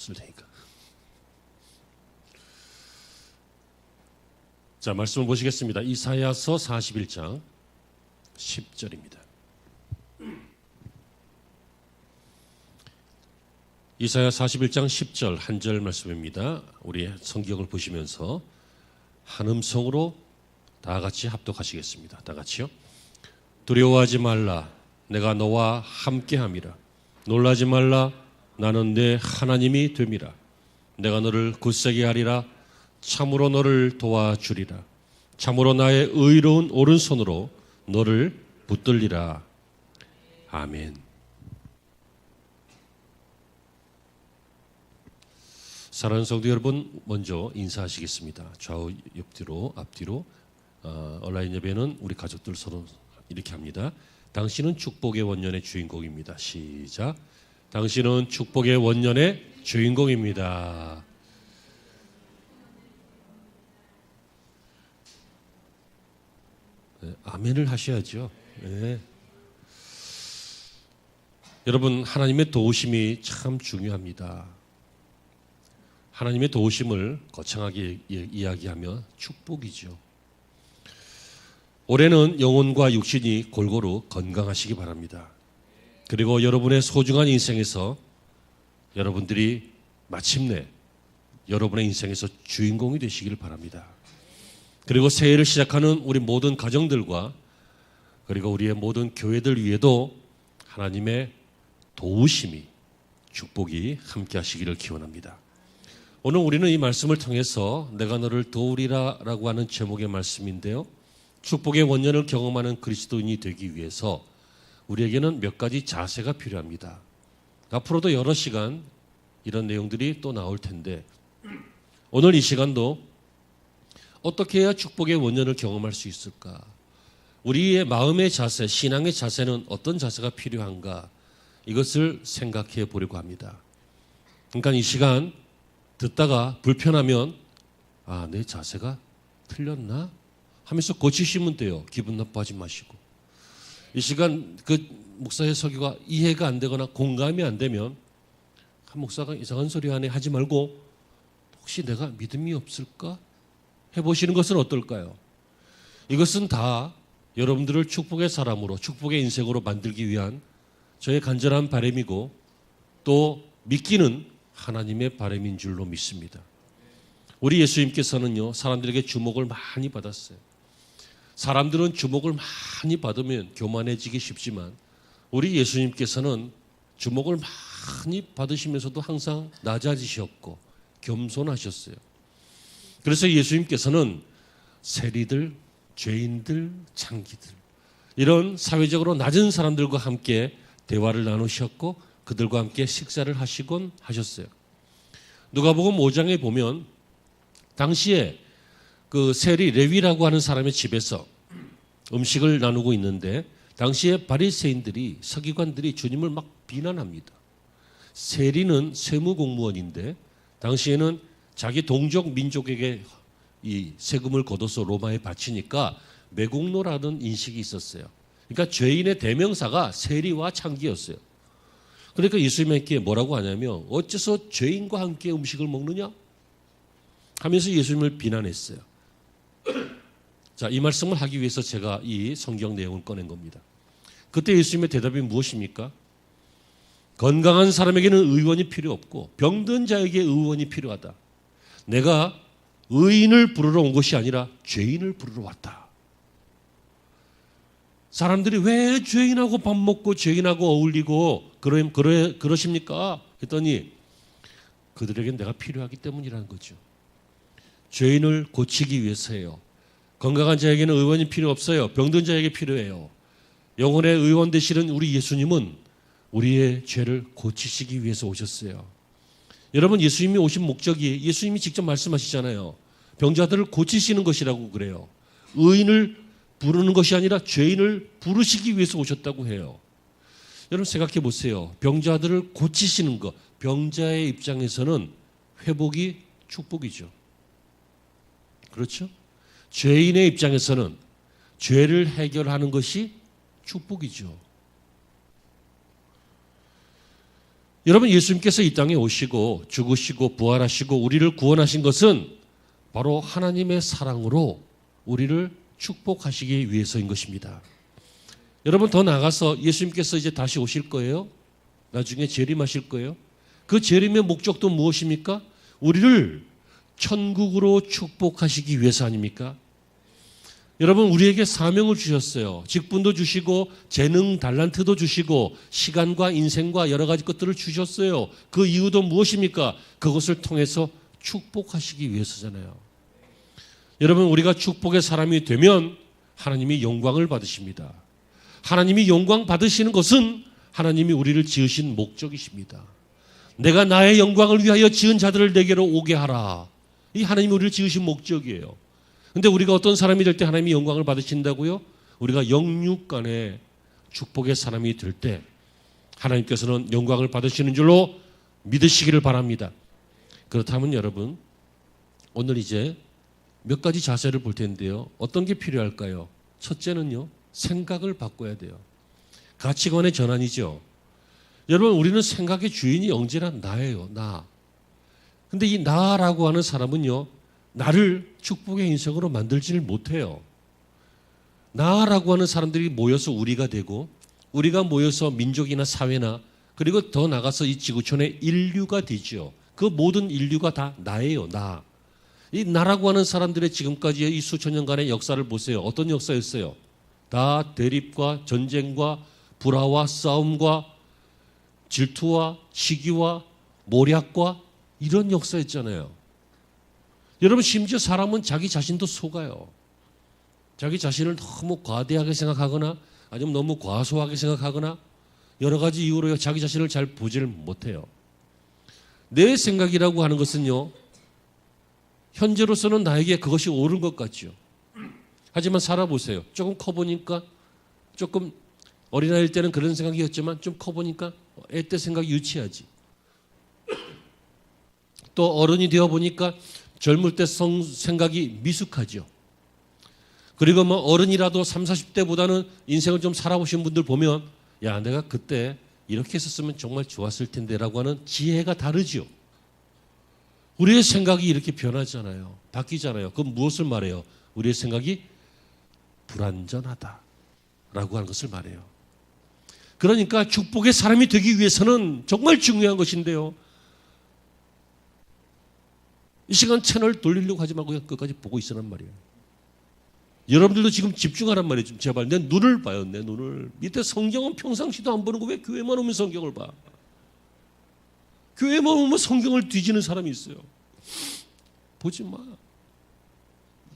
쓸 테니까. 자, 말씀을 보시겠습니다. 이사야서 41장 10절입니다. 이사야 41장 10절 한 절 말씀입니다. 우리 성경을 보시면서 한 음성으로 다 같이 합독하시겠습니다. 다 같이요. 두려워하지 말라. 내가 너와 함께함이라. 놀라지 말라. 나는 내 하나님이 됨이라. 내가 너를 굳세게 하리라. 참으로 너를 도와주리라. 참으로 나의 의로운 오른손으로 너를 붙들리라. 아멘. 사랑하는 성도 여러분, 먼저 인사하시겠습니다. 좌우 옆뒤로 앞뒤로. 온라인 예배는 우리 가족들 서로 이렇게 합니다. 당신은 축복의 원년의 주인공입니다. 시작. 당신은 축복의 원년의 주인공입니다. 네, 아멘을 하셔야죠. 네. 여러분, 하나님의 도우심이 참 중요합니다. 하나님의 도우심을 거창하게 이야기하며 축복이죠. 올해는 영혼과 육신이 골고루 건강하시기 바랍니다. 그리고 여러분의 소중한 인생에서 여러분들이 마침내 여러분의 인생에서 주인공이 되시기를 바랍니다. 그리고 새해를 시작하는 우리 모든 가정들과 그리고 우리의 모든 교회들 위에도 하나님의 도우심이 축복이 함께 하시기를 기원합니다. 오늘 우리는 이 말씀을 통해서 내가 너를 도우리라 라고 하는 제목의 말씀인데요. 축복의 원년을 경험하는 그리스도인이 되기 위해서 우리에게는 몇 가지 자세가 필요합니다. 앞으로도 여러 시간 이런 내용들이 또 나올 텐데 오늘 이 시간도 어떻게 해야 축복의 원년을 경험할 수 있을까? 우리의 마음의 자세, 신앙의 자세는 어떤 자세가 필요한가? 이것을 생각해 보려고 합니다. 그러니까 이 시간 듣다가 불편하면 내 자세가 틀렸나? 하면서 고치시면 돼요. 기분 나빠하지 마시고. 이 시간 그 목사의 설교가 이해가 안 되거나 공감이 안 되면 한 목사가 이상한 소리 하네 하지 말고 혹시 내가 믿음이 없을까? 해보시는 것은 어떨까요? 이것은 다 여러분들을 축복의 사람으로 축복의 인생으로 만들기 위한 저의 간절한 바람이고 또 믿기는 하나님의 바람인 줄로 믿습니다. 우리 예수님께서는요 사람들에게 주목을 많이 받았어요. 사람들은 주목을 많이 받으면 교만해지기 쉽지만 우리 예수님께서는 주목을 많이 받으시면서도 항상 낮아지셨고 겸손하셨어요. 그래서 예수님께서는 세리들, 죄인들, 창기들 이런 사회적으로 낮은 사람들과 함께 대화를 나누셨고 그들과 함께 식사를 하시곤 하셨어요. 누가복음 5장에 보면 당시에 그 세리 레위라고 하는 사람의 집에서 음식을 나누고 있는데 당시에 바리새인들이 서기관들이 주님을 막 비난합니다. 세리는 세무공무원인데 당시에는 자기 동족 민족에게 이 세금을 걷어서 로마에 바치니까 매국노라는 인식이 있었어요. 그러니까 죄인의 대명사가 세리와 창기였어요. 그러니까 예수님께 뭐라고 하냐면 어째서 죄인과 함께 음식을 먹느냐? 하면서 예수님을 비난했어요. 자, 이 말씀을 하기 위해서 제가 이 성경 내용을 꺼낸 겁니다. 그때 예수님의 대답이 무엇입니까? 건강한 사람에게는 의원이 필요 없고 병든 자에게 의원이 필요하다. 내가 의인을 부르러 온 것이 아니라 죄인을 부르러 왔다. 사람들이 왜 죄인하고 밥 먹고 죄인하고 어울리고 그러십니까? 했더니 그들에겐 내가 필요하기 때문이라는 거죠. 죄인을 고치기 위해서예요. 건강한 자에게는 의원이 필요 없어요. 병든 자에게 필요해요. 영혼의 의원 되시는 우리 예수님은 우리의 죄를 고치시기 위해서 오셨어요. 여러분 예수님이 오신 목적이 예수님이 직접 말씀하시잖아요. 병자들을 고치시는 것이라고 그래요. 의인을 부르는 것이 아니라 죄인을 부르시기 위해서 오셨다고 해요. 여러분 생각해 보세요. 병자들을 고치시는 것, 병자의 입장에서는 회복이 축복이죠. 그렇죠? 죄인의 입장에서는 죄를 해결하는 것이 축복이죠. 여러분, 예수님께서 이 땅에 오시고 죽으시고 부활하시고 우리를 구원하신 것은 바로 하나님의 사랑으로 우리를 축복하시기 위해서인 것입니다. 여러분, 더 나아가서 예수님께서 이제 다시 오실 거예요. 나중에 재림하실 거예요. 그 재림의 목적도 무엇입니까? 우리를 천국으로 축복하시기 위해서 아닙니까? 여러분, 우리에게 사명을 주셨어요. 직분도 주시고 재능, 달란트도 주시고 시간과 인생과 여러 가지 것들을 주셨어요. 그 이유도 무엇입니까? 그것을 통해서 축복하시기 위해서잖아요. 여러분, 우리가 축복의 사람이 되면 하나님이 영광을 받으십니다. 하나님이 영광 받으시는 것은 하나님이 우리를 지으신 목적이십니다. 내가 나의 영광을 위하여 지은 자들을 내게로 오게 하라. 이 하나님이 우리를 지으신 목적이에요. 근데 우리가 어떤 사람이 될 때 하나님이 영광을 받으신다고요? 우리가 영육간의 축복의 사람이 될 때 하나님께서는 영광을 받으시는 줄로 믿으시기를 바랍니다. 그렇다면 여러분, 오늘 이제 몇 가지 자세를 볼 텐데요. 어떤 게 필요할까요? 첫째는요, 생각을 바꿔야 돼요. 가치관의 전환이죠. 여러분, 우리는 생각의 주인이 언제나 나예요. 나. 근데 이 나라고 하는 사람은요, 나를 축복의 인생으로 만들지를 못해요. 나라고 하는 사람들이 모여서 우리가 되고, 우리가 모여서 민족이나 사회나, 그리고 더 나가서 이 지구촌의 인류가 되죠. 그 모든 인류가 다 나예요. 나. 이 나라고 하는 사람들의 지금까지의 이 수천 년간의 역사를 보세요. 어떤 역사였어요? 다 대립과 전쟁과 불화와 싸움과 질투와 시기와 모략과 이런 역사였잖아요. 여러분, 심지어 사람은 자기 자신도 속아요. 자기 자신을 너무 과대하게 생각하거나 아니면 너무 과소하게 생각하거나 여러 가지 이유로 자기 자신을 잘 보지를 못해요. 내 생각이라고 하는 것은요, 현재로서는 나에게 그것이 옳은 것 같죠. 하지만 살아보세요. 조금 커보니까, 조금 어린아이일 때는 그런 생각이었지만 좀 커보니까 애 때 생각이 유치하지. 또 어른이 되어보니까 젊을 때 생각이 미숙하죠. 그리고 뭐 어른이라도 30, 40대보다는 인생을 좀 살아보신 분들 보면, 야, 내가 그때 이렇게 했었으면 정말 좋았을 텐데 라고 하는 지혜가 다르죠. 우리의 생각이 이렇게 변하잖아요. 바뀌잖아요. 그럼 무엇을 말해요? 우리의 생각이 불완전하다 라고 하는 것을 말해요. 그러니까 축복의 사람이 되기 위해서는 정말 중요한 것인데요, 이 시간 채널 돌리려고 하지 말고 그냥 끝까지 보고 있으란 말이에요. 여러분들도 지금 집중하란 말이에요. 좀 제발 내 눈을 봐요. 내 눈을. 밑에 성경은 평상시도 안 보는 거 왜 교회만 오면 성경을 봐? 교회만 오면 성경을 뒤지는 사람이 있어요. 보지 마.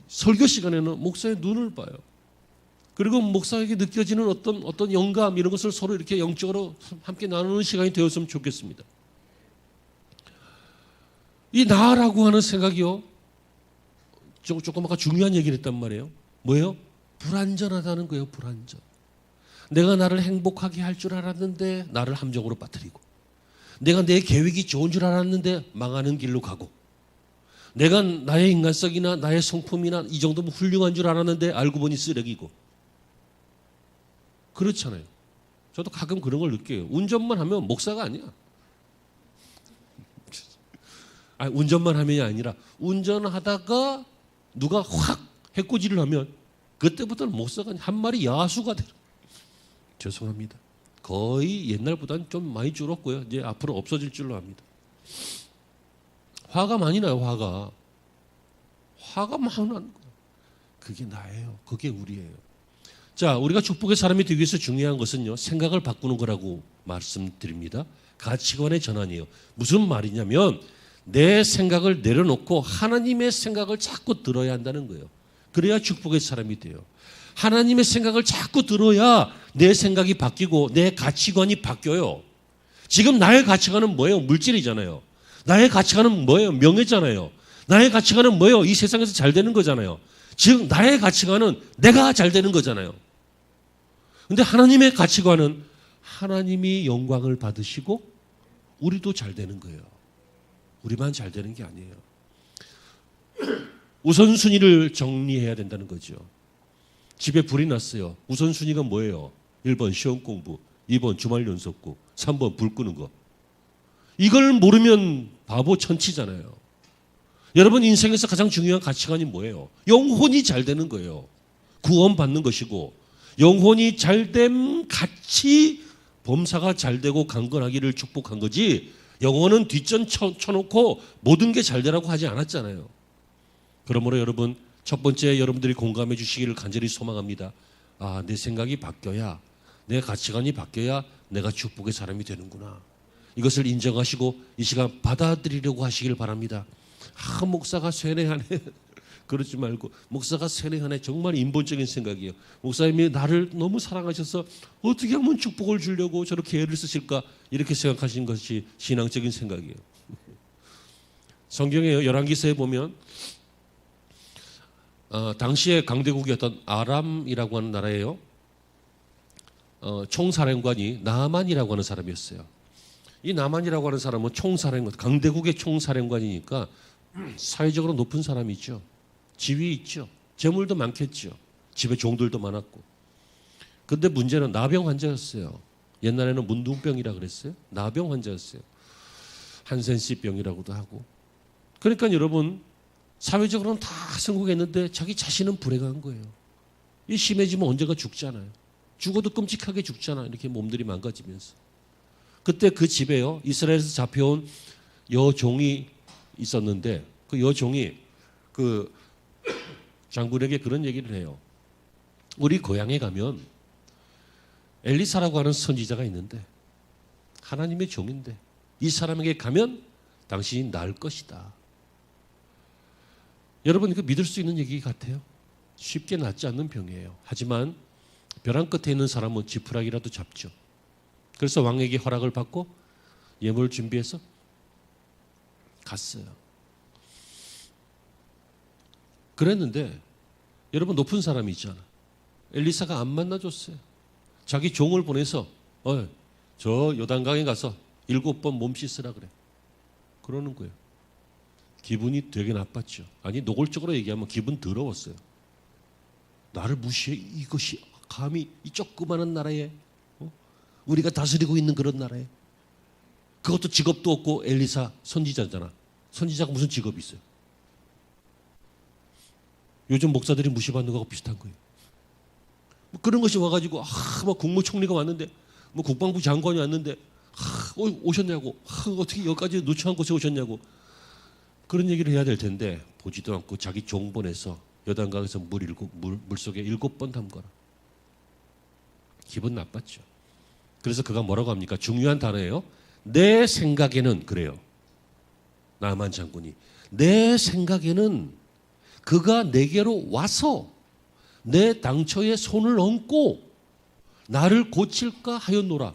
설교 시간에는 목사의 눈을 봐요. 그리고 목사에게 느껴지는 어떤 영감, 이런 것을 서로 이렇게 영적으로 함께 나누는 시간이 되었으면 좋겠습니다. 이 나라고 하는 생각이요, 조금 아까 중요한 얘기를 했단 말이에요. 뭐예요? 불완전하다는 거예요. 불완전. 내가 나를 행복하게 할 줄 알았는데 나를 함정으로 빠뜨리고, 내가 내 계획이 좋은 줄 알았는데 망하는 길로 가고, 내가 나의 인간성이나 나의 성품이나 이 정도면 훌륭한 줄 알았는데 알고 보니 쓰레기고. 그렇잖아요. 저도 가끔 그런 걸 느껴요. 운전만 하면 목사가 아니야. 아니, 운전만 하면이 아니라 운전하다가 누가 확 해코지를 하면 그때부터는 목사가 아니라 한 마리 야수가 돼요. 죄송합니다. 거의 옛날보다는 좀 많이 줄었고요. 이제 앞으로 없어질 줄로 압니다. 화가 많이 나요. 화가 많이 나는 거예요. 그게 나예요. 그게 우리예요. 자, 우리가 축복의 사람이 되기 위해서 중요한 것은요, 생각을 바꾸는 거라고 말씀드립니다. 가치관의 전환이에요. 무슨 말이냐면 내 생각을 내려놓고 하나님의 생각을 자꾸 들어야 한다는 거예요. 그래야 축복의 사람이 돼요. 하나님의 생각을 자꾸 들어야 내 생각이 바뀌고 내 가치관이 바뀌어요. 지금 나의 가치관은 뭐예요? 물질이잖아요. 나의 가치관은 뭐예요? 명예잖아요. 나의 가치관은 뭐예요? 이 세상에서 잘 되는 거잖아요. 즉 나의 가치관은 내가 잘 되는 거잖아요. 근데 하나님의 가치관은 하나님이 영광을 받으시고 우리도 잘 되는 거예요. 우리만 잘 되는 게 아니에요. 우선순위를 정리해야 된다는 거죠. 집에 불이 났어요. 우선순위가 뭐예요? 1번 시험 공부, 2번 주말 연속고, 3번 불 끄는 거. 이걸 모르면 바보 천치잖아요. 여러분 인생에서 가장 중요한 가치관이 뭐예요? 영혼이 잘 되는 거예요. 구원받는 것이고 영혼이 잘됨 같이 범사가 잘 되고 강건하기를 축복한 거지 영혼은 뒷전 쳐놓고 모든 게 잘 되라고 하지 않았잖아요. 그러므로 여러분 첫 번째 여러분들이 공감해 주시기를 간절히 소망합니다. 아, 내 생각이 바뀌어야 내 가치관이 바뀌어야 내가 축복의 사람이 되는구나. 이것을 인정하시고 이 시간 받아들이려고 하시길 바랍니다. 아, 목사가 쇠뇌하네. 그러지 말고 목사가 쇠뇌하네. 정말 인본적인 생각이에요. 목사님이 나를 너무 사랑하셔서 어떻게 하면 축복을 주려고 저렇게 애를 쓰실까 이렇게 생각하시는 것이 신앙적인 생각이에요. 성경에 열왕기서에 보면 당시에 강대국이었던 아람이라고 하는 나라예요. 총사령관이 나만이라고 하는 사람이었어요. 이 나만이라고 하는 사람은 총사령관, 강대국의 총사령관이니까 사회적으로 높은 사람이죠. 지위 있죠. 재물도 많겠죠. 집에 종들도 많았고. 근데 문제는 나병 환자였어요. 옛날에는 문둥병이라 그랬어요. 나병 환자였어요. 한센시병이라고도 하고. 그러니까 여러분 사회적으로는 다 성공했는데 자기 자신은 불행한 거예요. 이 심해지면 언젠가 죽잖아요. 죽어도 끔찍하게 죽잖아요. 이렇게 몸들이 망가지면서. 그때 그 집에요. 이스라엘에서 잡혀온 여종이 있었는데 그 여종이 그 장군에게 그런 얘기를 해요. 우리 고향에 가면 엘리사라고 하는 선지자가 있는데 하나님의 종인데 이 사람에게 가면 당신이 나을 것이다. 여러분 이거 믿을 수 있는 얘기 같아요. 쉽게 낫지 않는 병이에요. 하지만 벼랑 끝에 있는 사람은 지푸라기라도 잡죠. 그래서 왕에게 허락을 받고 예물을 준비해서 갔어요. 그랬는데 여러분 높은 사람이 있잖아. 엘리사가 안 만나줬어요. 자기 종을 보내서 저 요단강에 가서 7번 몸 씻으라 그래. 그러는 거예요. 기분이 되게 나빴죠. 아니 노골적으로 얘기하면 기분 더러웠어요. 나를 무시해? 이것이 감히 이 조그마한 나라에 우리가 다스리고 있는 그런 나라에 그것도 직업도 없고 엘리사 선지자잖아. 선지자가 무슨 직업이 있어요? 요즘 목사들이 무시받는 거하고 비슷한 거예요. 뭐 그런 것이 와가지고 막 국무총리가 왔는데 뭐 국방부 장관이 왔는데 오셨냐고 어떻게 여기까지 누추한 곳에 오셨냐고 그런 얘기를 해야 될 텐데 보지도 않고 자기 종 보내서 요단강에서 물속에 7번 담가라. 기분 나빴죠. 그래서 그가 뭐라고 합니까? 중요한 단어예요. 내 생각에는 그래요. 나만 장군이 내 생각에는 그가 내게로 와서 내 당처에 손을 얹고 나를 고칠까 하였노라.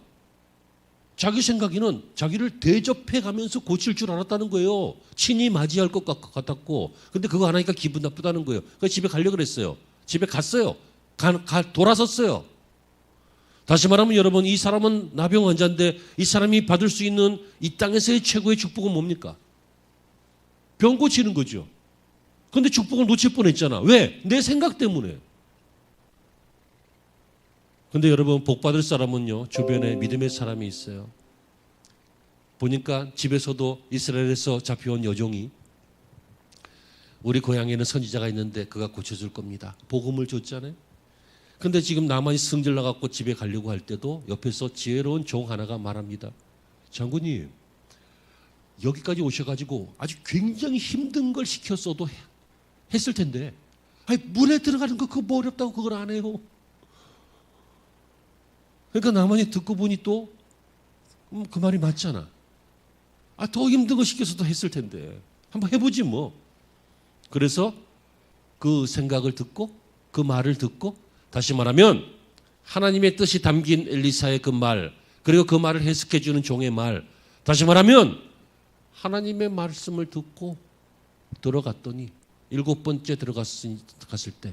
자기 생각에는 자기를 대접해 가면서 고칠 줄 알았다는 거예요. 친히 맞이할 것 같았고 근데 그거 안 하니까 기분 나쁘다는 거예요. 그래서 집에 가려고 그랬어요. 집에 갔어요. 돌아섰어요. 다시 말하면 여러분 이 사람은 나병 환자인데 이 사람이 받을 수 있는 이 땅에서의 최고의 축복은 뭡니까? 병 고치는 거죠. 그런데 축복을 놓칠 뻔했잖아. 왜? 내 생각 때문에. 근데 여러분 복 받을 사람은요 주변에 믿음의 사람이 있어요. 보니까 집에서도 이스라엘에서 잡혀온 여종이 우리 고향에는 선지자가 있는데 그가 고쳐줄 겁니다. 복음을 줬잖아요. 근데 지금 나만이 성질 나갖고 집에 가려고 할 때도 옆에서 지혜로운 종 하나가 말합니다. 장군님 여기까지 오셔가지고 아주 굉장히 힘든 걸 시켰어도 했을 텐데 물에 들어가는 거 그거 뭐 어렵다고 그걸 안 해요. 그러니까 나만이 듣고 보니 또 그 말이 맞잖아. 더 힘든 거 시켜서도 했을 텐데 한번 해보지 뭐. 그래서 그 생각을 듣고 그 말을 듣고 다시 말하면 하나님의 뜻이 담긴 엘리사의 그 말 그리고 그 말을 해석해 주는 종의 말 다시 말하면 하나님의 말씀을 듣고 들어갔더니 7번째 들어갔을 때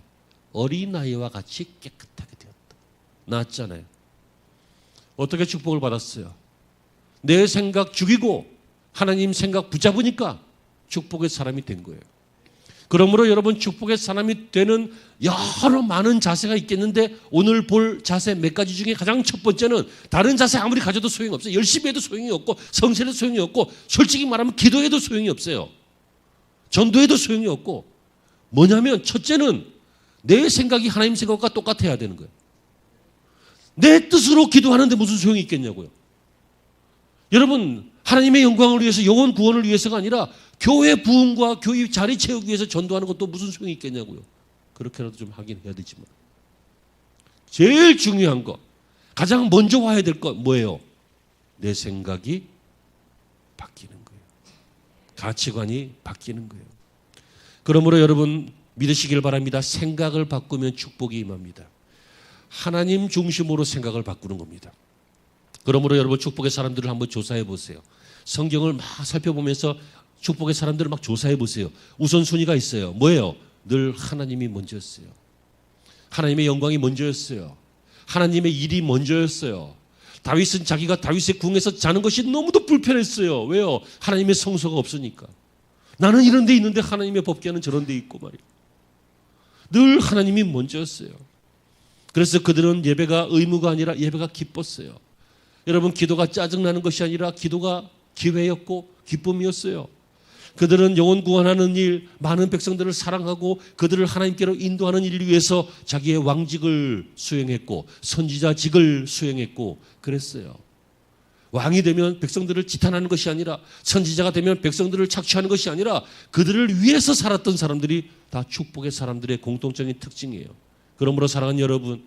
어린아이와 같이 깨끗하게 되었다. 나았잖아요. 어떻게 축복을 받았어요? 내 생각 죽이고 하나님 생각 붙잡으니까 축복의 사람이 된 거예요. 그러므로 여러분 축복의 사람이 되는 여러 많은 자세가 있겠는데 오늘 볼 자세 몇 가지 중에 가장 첫 번째는 다른 자세 아무리 가져도 소용이 없어요. 열심히 해도 소용이 없고 성실해도 소용이 없고 솔직히 말하면 기도해도 소용이 없어요. 전도해도 소용이 없고 뭐냐면 첫째는 내 생각이 하나님 생각과 똑같아야 되는 거예요. 내 뜻으로 기도하는데 무슨 소용이 있겠냐고요. 여러분 하나님의 영광을 위해서 영혼 구원을 위해서가 아니라 교회 부흥과 교회 자리 채우기 위해서 전도하는 것도 무슨 소용이 있겠냐고요. 그렇게라도 좀 하긴 해야 되지만 제일 중요한 것 가장 먼저 와야 될 것 뭐예요? 내 생각이 바뀌는 거예요. 가치관이 바뀌는 거예요. 그러므로 여러분 믿으시길 바랍니다. 생각을 바꾸면 축복이 임합니다. 하나님 중심으로 생각을 바꾸는 겁니다. 그러므로 여러분 축복의 사람들을 한번 조사해 보세요. 성경을 막 살펴보면서 축복의 사람들을 막 조사해 보세요. 우선순위가 있어요. 뭐예요? 늘 하나님이 먼저였어요. 하나님의 영광이 먼저였어요. 하나님의 일이 먼저였어요. 다윗은 자기가 다윗의 궁에서 자는 것이 너무도 불편했어요. 왜요? 하나님의 성소가 없으니까. 나는 이런 데 있는데 하나님의 법궤는 저런 데 있고 말이에요. 늘 하나님이 먼저였어요. 그래서 그들은 예배가 의무가 아니라 예배가 기뻤어요. 여러분 기도가 짜증나는 것이 아니라 기도가 기회였고 기쁨이었어요. 그들은 영혼 구원하는 일, 많은 백성들을 사랑하고 그들을 하나님께로 인도하는 일을 위해서 자기의 왕직을 수행했고 선지자직을 수행했고 그랬어요. 왕이 되면 백성들을 지탄하는 것이 아니라 선지자가 되면 백성들을 착취하는 것이 아니라 그들을 위해서 살았던 사람들이 다 축복의 사람들의 공통적인 특징이에요. 그러므로 사랑하는 여러분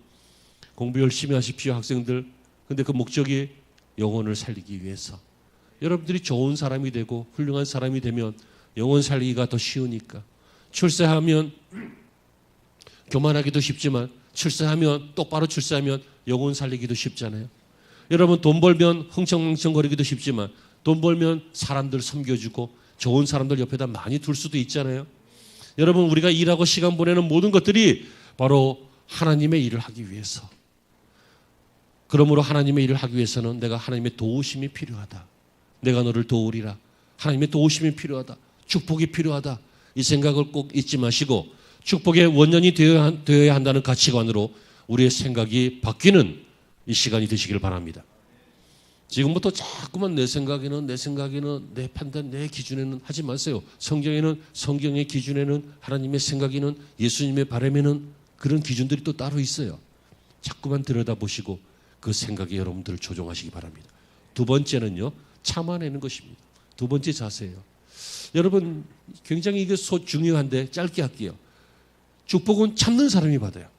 공부 열심히 하십시오 학생들. 근데 그 목적이 영혼을 살리기 위해서 여러분들이 좋은 사람이 되고 훌륭한 사람이 되면 영혼 살리기가 더 쉬우니까 출세하면 교만하기도 쉽지만 출세하면 똑바로 출세하면 영혼 살리기도 쉽잖아요. 여러분 돈 벌면 흥청망청거리기도 쉽지만 돈 벌면 사람들 섬겨주고 좋은 사람들 옆에다 많이 둘 수도 있잖아요. 여러분 우리가 일하고 시간 보내는 모든 것들이 바로 하나님의 일을 하기 위해서. 그러므로 하나님의 일을 하기 위해서는 내가 하나님의 도우심이 필요하다. 내가 너를 도우리라. 하나님의 도우심이 필요하다. 축복이 필요하다. 이 생각을 꼭 잊지 마시고 축복의 원년이 되어야 한다는 가치관으로 우리의 생각이 바뀌는 이 시간이 되시길 바랍니다. 지금부터 자꾸만 내 생각에는 내 판단, 내 기준에는 하지 마세요. 성경에는 성경의 기준에는 하나님의 생각에는 예수님의 바람에는 그런 기준들이 또 따로 있어요. 자꾸만 들여다보시고 그 생각에 여러분들을 조종하시기 바랍니다. 두 번째는요. 참아내는 것입니다. 두 번째 자세예요. 여러분 굉장히 이게 중요한데 짧게 할게요. 축복은 참는 사람이 받아요.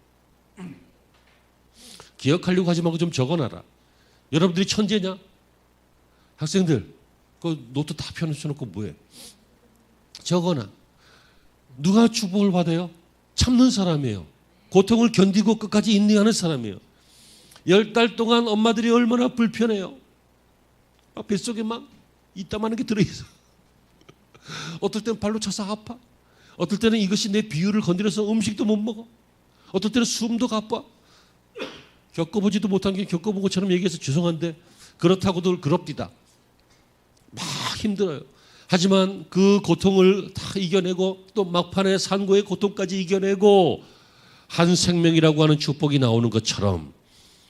기억하려고 하지 말고 좀 적어놔라. 여러분들이 천재냐? 학생들 그 노트 다 펴놓고 뭐해? 적어놔. 누가 축복을 받아요? 참는 사람이에요. 고통을 견디고 끝까지 인내하는 사람이에요. 10달 동안 엄마들이 얼마나 불편해요. 막 뱃속에 막 이따만한 게 들어있어. 어떨 때는 발로 차서 아파. 어떨 때는 이것이 내 비율을 건드려서 음식도 못 먹어. 어떨 때는 숨도 가빠. 겪어보지도 못한 게 겪어본 것처럼 얘기해서 죄송한데 그렇다고도 그럽디다. 막 힘들어요. 하지만 그 고통을 다 이겨내고 또 막판에 산고의 고통까지 이겨내고 한 생명이라고 하는 축복이 나오는 것처럼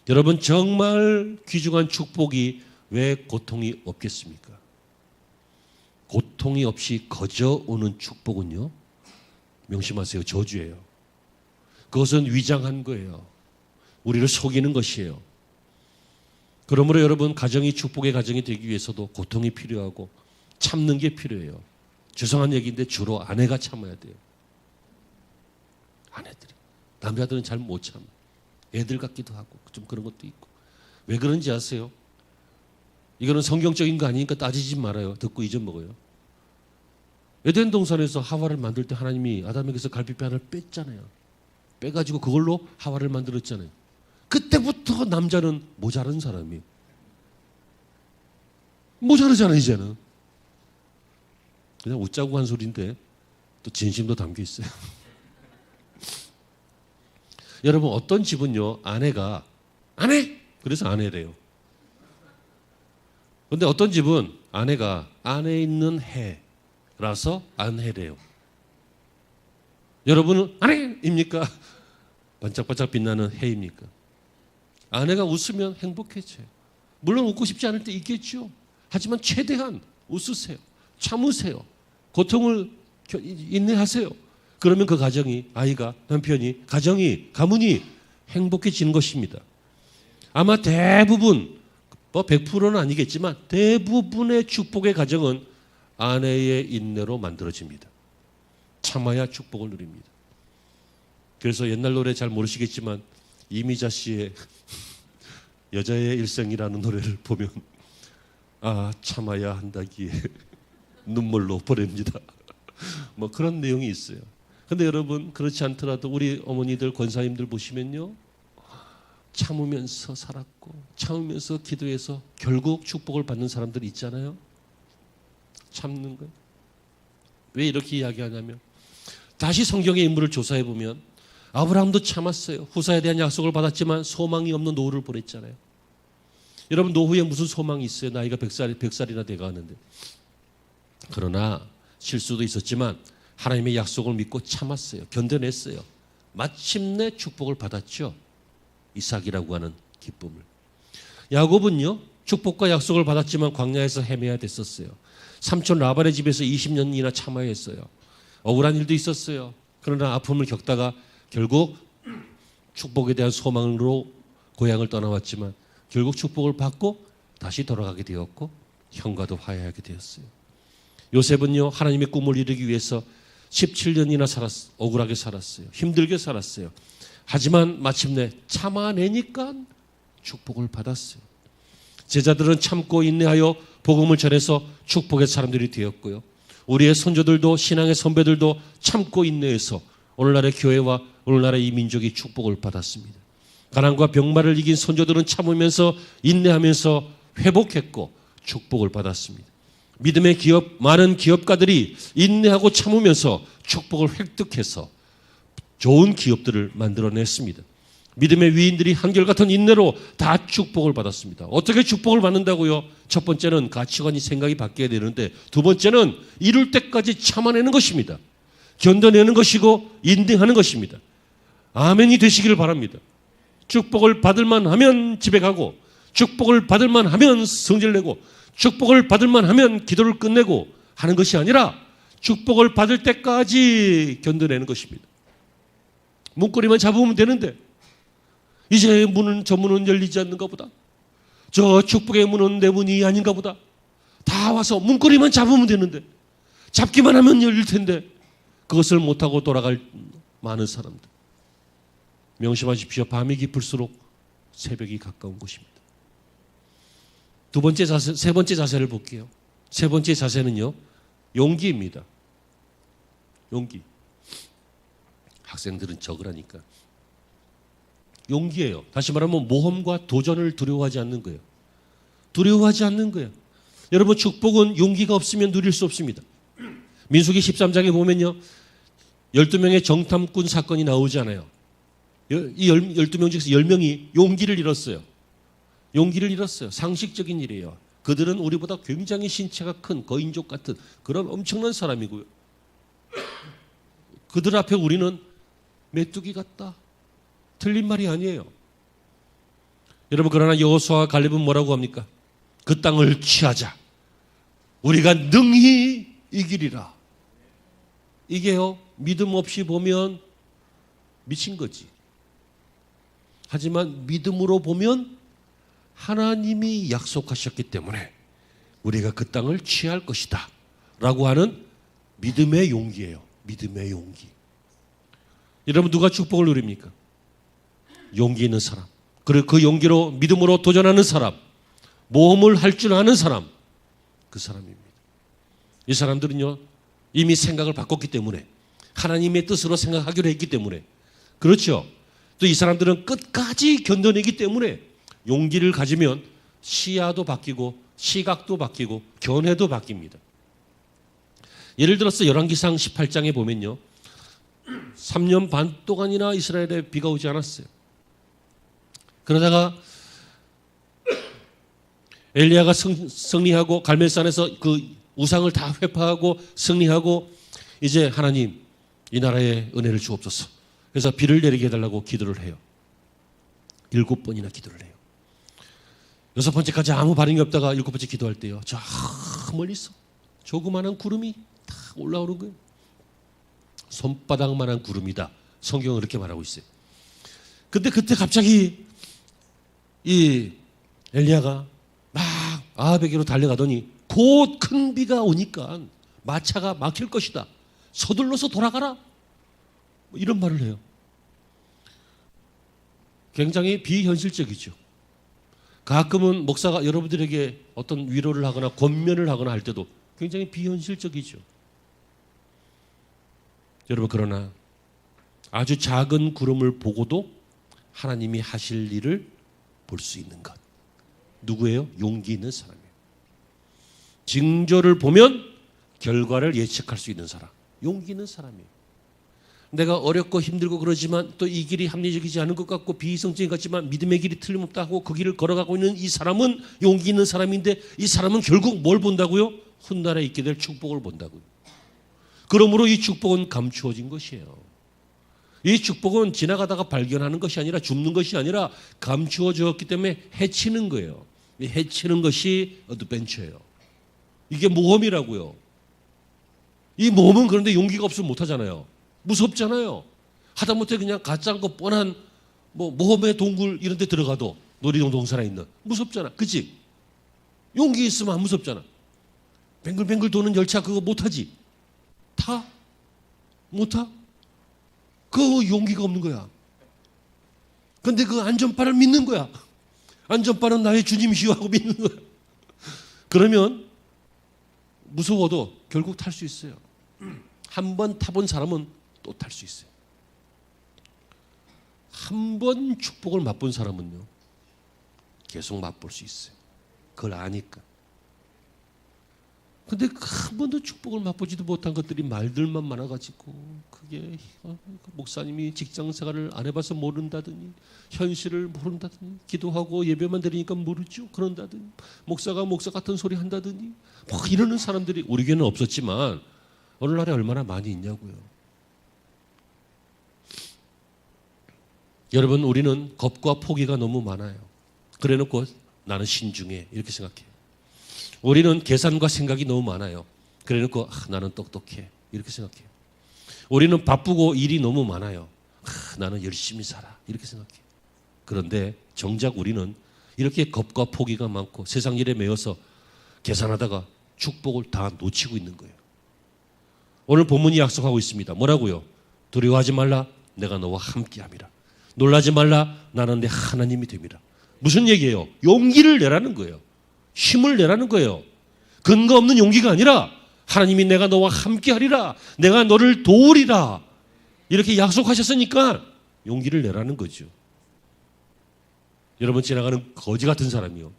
여러분 정말 귀중한 축복이 왜 고통이 없겠습니까? 고통이 없이 거저오는 축복은요. 명심하세요. 저주예요. 그것은 위장한 거예요. 우리를 속이는 것이에요. 그러므로 여러분 가정이 축복의 가정이 되기 위해서도 고통이 필요하고 참는 게 필요해요. 죄송한 얘기인데 주로 아내가 참아야 돼요. 아내들이. 남자들은 잘 못 참아. 애들 같기도 하고 좀 그런 것도 있고. 왜 그런지 아세요? 이거는 성경적인 거 아니니까 따지지 말아요. 듣고 잊어먹어요. 에덴 동산에서 하와를 만들 때 하나님이 아담에게서 갈비뼈 하나를 뺐잖아요. 빼가지고 그걸로 하와를 만들었잖아요. 그때부터 남자는 모자란 사람이에요. 모자르잖아요, 이제는. 그냥 웃자고 한 소리인데 또 진심도 담겨 있어요. 여러분 어떤 집은요 아내가 아내 그래서 아내래요. 그런데 어떤 집은 아내가 안에 있는 해라서 안해래요. 여러분은 아내입니까? 반짝반짝 빛나는 해입니까? 아내가 웃으면 행복해져요. 물론 웃고 싶지 않을 때 있겠죠. 하지만 최대한 웃으세요. 참으세요. 고통을 인내하세요. 그러면 그 가정이, 아이가, 남편이, 가문이 행복해지는 것입니다. 아마 대부분, 100%는 아니겠지만 대부분의 축복의 가정은 아내의 인내로 만들어집니다. 참아야 축복을 누립니다. 그래서 옛날 노래 잘 모르시겠지만 이미자 씨의 여자의 일생이라는 노래를 보면 참아야 한다기에 눈물로 보냅니다. 뭐 그런 내용이 있어요. 근데 여러분 그렇지 않더라도 우리 어머니들 권사님들 보시면요, 참으면서 살았고 참으면서 기도해서 결국 축복을 받는 사람들이 있잖아요. 참는 거예요. 왜 이렇게 이야기하냐면 다시 성경의 인물을 조사해 보면 아브라함도 참았어요. 후사에 대한 약속을 받았지만 소망이 없는 노후를 보냈잖아요. 여러분 노후에 무슨 소망이 있어요? 나이가 100살이나 돼가는데. 그러나 실수도 있었지만 하나님의 약속을 믿고 참았어요. 견뎌냈어요. 마침내 축복을 받았죠. 이삭이라고 하는 기쁨을. 야곱은요, 축복과 약속을 받았지만 광야에서 헤매야 됐었어요. 삼촌 라반의 집에서 20년이나 참아야 했어요. 억울한 일도 있었어요. 그러나 아픔을 겪다가 결국 축복에 대한 소망으로 고향을 떠나왔지만 결국 축복을 받고 다시 돌아가게 되었고 형과도 화해하게 되었어요. 요셉은요, 하나님의 꿈을 이루기 위해서 17년이나 억울하게 살았어요. 힘들게 살았어요. 하지만 마침내 참아내니까 축복을 받았어요. 제자들은 참고 인내하여 복음을 전해서 축복의 사람들이 되었고요. 우리의 선조들도 신앙의 선배들도 참고 인내해서 오늘날의 교회와 오늘날의 이 민족이 축복을 받았습니다. 가난과 병마를 이긴 선조들은 참으면서 인내하면서 회복했고 축복을 받았습니다. 믿음의 많은 기업가들이 인내하고 참으면서 축복을 획득해서 좋은 기업들을 만들어냈습니다. 믿음의 위인들이 한결같은 인내로 다 축복을 받았습니다. 어떻게 축복을 받는다고요? 첫 번째는 가치관이 생각이 바뀌어야 되는데 두 번째는 이룰 때까지 참아내는 것입니다. 견뎌내는 것이고 인내하는 것입니다. 아멘이 되시기를 바랍니다. 축복을 받을만 하면 집에 가고 축복을 받을만 하면 성질 내고 축복을 받을만 하면 기도를 끝내고 하는 것이 아니라 축복을 받을 때까지 견뎌내는 것입니다. 문고리만 잡으면 되는데 이제 저 문은 열리지 않는가 보다. 저 축복의 문은 내 문이 아닌가 보다. 다 와서 문고리만 잡으면 되는데 잡기만 하면 열릴 텐데 그것을 못하고 돌아갈 많은 사람들. 명심하십시오. 밤이 깊을수록 새벽이 가까운 곳입니다. 세 번째 자세를 볼게요. 세 번째 자세는요, 용기입니다. 용기. 학생들은 적으라니까. 용기예요. 다시 말하면 모험과 도전을 두려워하지 않는 거예요. 두려워하지 않는 거예요. 여러분 축복은 용기가 없으면 누릴 수 없습니다. 민수기 13장에 보면요, 12명의 정탐꾼 사건이 나오잖아요. 이 12명 중에서 10명이 용기를 잃었어요. 용기를 잃었어요. 상식적인 일이에요. 그들은 우리보다 굉장히 신체가 큰 거인족 같은 그런 엄청난 사람이고요. 그들 앞에 우리는 메뚜기 같다. 틀린 말이 아니에요. 여러분 그러나 여호수아와 갈렙은 뭐라고 합니까? 그 땅을 취하자. 우리가 능히 이기리라. 이게요, 믿음 없이 보면 미친 거지. 하지만 믿음으로 보면 하나님이 약속하셨기 때문에 우리가 그 땅을 취할 것이다 라고 하는 믿음의 용기예요. 믿음의 용기. 여러분 누가 축복을 누립니까? 용기 있는 사람. 그리고 그 용기로 믿음으로 도전하는 사람. 모험을 할 줄 아는 사람. 그 사람입니다. 이 사람들은요, 이미 생각을 바꿨기 때문에 하나님의 뜻으로 생각하기로 했기 때문에 그렇죠. 또 이 사람들은 끝까지 견뎌내기 때문에 용기를 가지면 시야도 바뀌고 시각도 바뀌고 견해도 바뀝니다. 예를 들어서 열왕기상 18장에 보면요, 3년 반 동안이나 이스라엘에 비가 오지 않았어요. 그러다가 엘리야가 승리하고 갈멜산에서 그 우상을 다 회파하고 승리하고 이제 하나님 이 나라에 은혜를 주옵소서. 그래서 비를 내리게 해달라고 기도를 해요. 7번이나 기도를 해요. 6번째까지 아무 반응이 없다가 7번째 기도할 때요, 저 멀리서 조그마한 구름이 딱 올라오는 거예요. 손바닥만한 구름이다. 성경은 그렇게 말하고 있어요. 근데 그때 갑자기 이 엘리야가 막 아합에게로 달려가더니 곧 큰 비가 오니까 마차가 막힐 것이다. 서둘러서 돌아가라. 이런 말을 해요. 굉장히 비현실적이죠. 가끔은 목사가 여러분들에게 어떤 위로를 하거나 권면을 하거나 할 때도 굉장히 비현실적이죠. 여러분, 그러나 아주 작은 구름을 보고도 하나님이 하실 일을 볼 수 있는 것. 누구예요? 용기 있는 사람이에요. 징조를 보면 결과를 예측할 수 있는 사람. 용기 있는 사람이에요. 내가 어렵고 힘들고 그러지만 또 이 길이 합리적이지 않은 것 같고 비이성적인 것 같지만 믿음의 길이 틀림없다 하고 그 길을 걸어가고 있는 이 사람은 용기 있는 사람인데, 이 사람은 결국 뭘 본다고요? 훗날에 있게 될 축복을 본다고요. 그러므로 이 축복은 감추어진 것이에요. 이 축복은 지나가다가 발견하는 것이 아니라, 줍는 것이 아니라 감추어졌기 때문에 해치는 거예요. 이 해치는 것이 어드벤처예요. 이게 모험이라고요. 이 모험은 그런데 용기가 없으면 못하잖아요. 무섭잖아요. 하다못해 그냥 가짜인 거 뻔한 모험의 동굴 이런 데 들어가도, 놀이동산에 있는, 무섭잖아. 그치? 용기 있으면 안 무섭잖아. 뱅글뱅글 도는 열차 그거 못하지? 타? 못 타? 그 용기가 없는 거야. 근데 그 안전바를 믿는 거야. 안전바는 나의 주님이시오 하고 믿는 거야. 그러면 무서워도 결국 탈 수 있어요. 한 번 타본 사람은 또 탈 수 있어요. 한 번 축복을 맛본 사람은요, 계속 맛볼 수 있어요. 그걸 아니까. 근데 한 번도 축복을 맛보지도 못한 것들이 말들만 많아가지고, 그게 목사님이 직장생활을 안 해봐서 모른다더니, 현실을 모른다더니, 기도하고 예배만 드리니까 모르죠 그런다더니, 목사가 목사 같은 소리 한다더니 이러는 사람들이 우리 교회는 없었지만 오늘날에 얼마나 많이 있냐고요. 여러분, 우리는 겁과 포기가 너무 많아요. 그래놓고 나는 신중해 이렇게 생각해요. 우리는 계산과 생각이 너무 많아요. 그래놓고 나는 똑똑해 이렇게 생각해요. 우리는 바쁘고 일이 너무 많아요. 나는 열심히 살아 이렇게 생각해요. 그런데 정작 우리는 이렇게 겁과 포기가 많고 세상 일에 매여서 계산하다가 축복을 다 놓치고 있는 거예요. 오늘 본문이 약속하고 있습니다. 뭐라고요? 두려워하지 말라, 내가 너와 함께함이라. 놀라지 말라, 나는 내 하나님이 됨이라. 무슨 얘기예요? 용기를 내라는 거예요. 힘을 내라는 거예요. 근거 없는 용기가 아니라 하나님이 내가 너와 함께하리라, 내가 너를 도우리라, 이렇게 약속하셨으니까 용기를 내라는 거죠. 여러분, 지나가는 거지 같은 사람이요,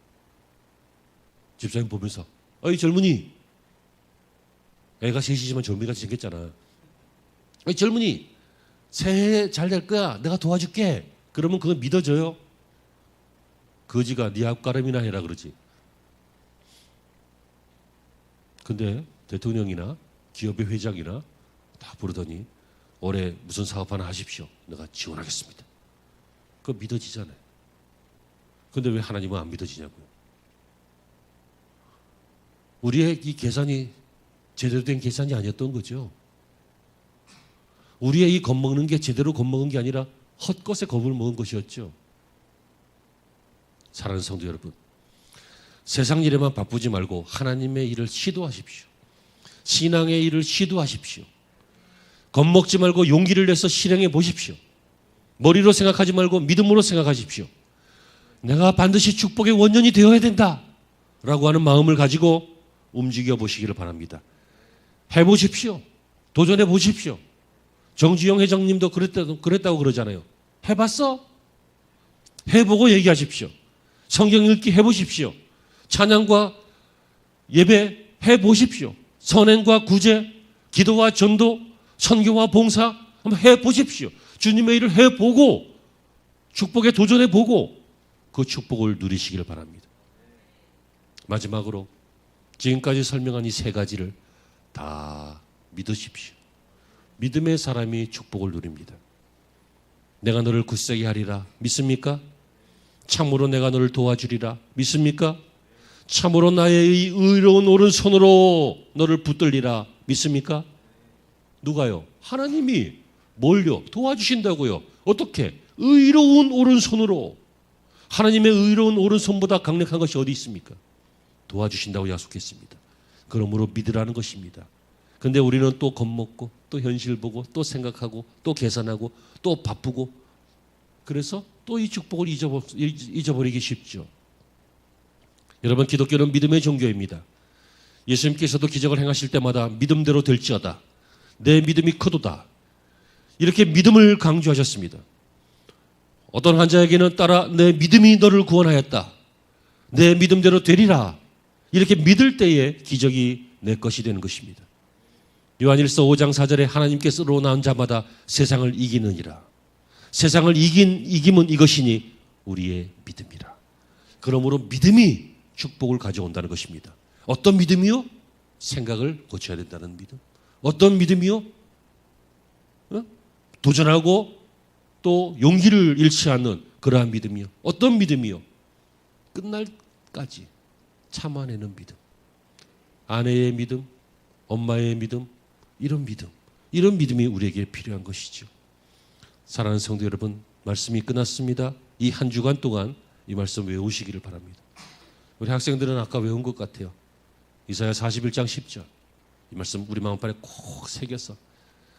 집사님 보면서 어이 젊은이, 애가 셋이지만 좀비같이 생겼잖아. 어이 젊은이, 새해 잘 될 거야, 내가 도와줄게. 그러면 그건 믿어져요? 거지가 네 앞가름이나 해라 그러지. 근데 대통령이나 기업의 회장이나 다 부르더니 올해 무슨 사업 하나 하십시오, 내가 지원하겠습니다. 그거 믿어지잖아요. 근데 왜 하나님은 안 믿어지냐고요. 우리의 이 계산이 제대로 된 계산이 아니었던 거죠. 우리의 이 겁먹는 게 제대로 겁먹은 게 아니라 헛것에 겁을 먹은 것이었죠. 사랑하는 성도 여러분, 세상 일에만 바쁘지 말고 하나님의 일을 시도하십시오. 신앙의 일을 시도하십시오. 겁먹지 말고 용기를 내서 실행해 보십시오. 머리로 생각하지 말고 믿음으로 생각하십시오. 내가 반드시 축복의 원년이 되어야 된다 라고 하는 마음을 가지고 움직여 보시기를 바랍니다. 해보십시오. 도전해 보십시오. 정주영 회장님도 그랬다고 그러잖아요. 해봤어? 해보고 얘기하십시오. 성경 읽기 해보십시오. 찬양과 예배 해보십시오. 선행과 구제, 기도와 전도, 선교와 봉사 한번 해보십시오. 주님의 일을 해보고 축복에 도전해보고 그 축복을 누리시기를 바랍니다. 마지막으로 지금까지 설명한 이 세 가지를 다 믿으십시오. 믿음의 사람이 축복을 누립니다. 내가 너를 굳세게 하리라. 믿습니까? 참으로 내가 너를 도와주리라. 믿습니까? 참으로 나의 의로운 오른손으로 너를 붙들리라. 믿습니까? 누가요? 하나님이 뭘요? 도와주신다고요. 어떻게? 의로운 오른손으로. 하나님의 의로운 오른손보다 강력한 것이 어디 있습니까? 도와주신다고 약속했습니다. 그러므로 믿으라는 것입니다. 근데 우리는 또 겁먹고 또 현실 보고 또 생각하고 또 계산하고 또 바쁘고 그래서 또 이 축복을 잊어버리기 쉽죠. 여러분, 기독교는 믿음의 종교입니다. 예수님께서도 기적을 행하실 때마다 믿음대로 될지어다. 내 믿음이 크도다. 이렇게 믿음을 강조하셨습니다. 어떤 환자에게는 따라 내 믿음이 너를 구원하였다. 내 믿음대로 되리라. 이렇게 믿을 때에 기적이 내 것이 되는 것입니다. 요한일서 5장 4절에 하나님께서로 나온 자마다 세상을 이기느니라. 세상을 이김은 이것이니 우리의 믿음이라. 그러므로 믿음이 축복을 가져온다는 것입니다. 어떤 믿음이요? 생각을 고쳐야 된다는 믿음. 어떤 믿음이요? 도전하고 또 용기를 잃지 않는 그러한 믿음이요. 어떤 믿음이요? 끝날까지 참아내는 믿음. 아내의 믿음, 엄마의 믿음, 이런 믿음이 우리에게 필요한 것이죠. 사랑하는 성도 여러분, 말씀이 끝났습니다. 이 한 주간 동안 이 말씀 외우시기를 바랍니다. 우리 학생들은 아까 외운 것 같아요. 이사야 41장 10절. 이 말씀 우리 마음판에 콕 새겨서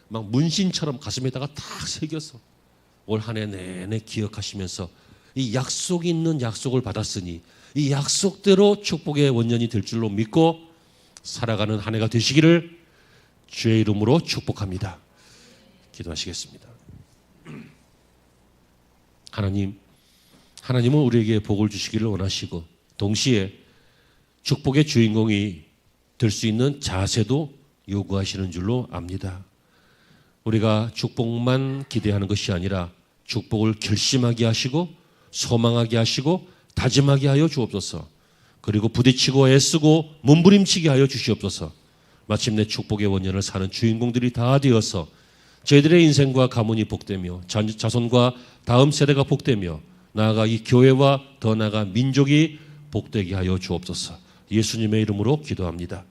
막 문신처럼 가슴에다가 탁 새겨서 올 한 해 내내 기억하시면서 이 약속이 있는 약속을 받았으니 이 약속대로 축복의 원년이 될 줄로 믿고 살아가는 한 해가 되시기를 주의 이름으로 축복합니다. 기도하시겠습니다. 하나님은 우리에게 복을 주시기를 원하시고 동시에 축복의 주인공이 될 수 있는 자세도 요구하시는 줄로 압니다. 우리가 축복만 기대하는 것이 아니라 축복을 결심하게 하시고 소망하게 하시고 다짐하게 하여 주옵소서. 그리고 부딪히고 애쓰고 몸부림치게 하여 주시옵소서. 마침내 축복의 원년을 사는 주인공들이 다 되어서 저희들의 인생과 가문이 복되며 자손과 다음 세대가 복되며 나아가 이 교회와 더 나아가 민족이 복되게 하여 주옵소서. 예수님의 이름으로 기도합니다.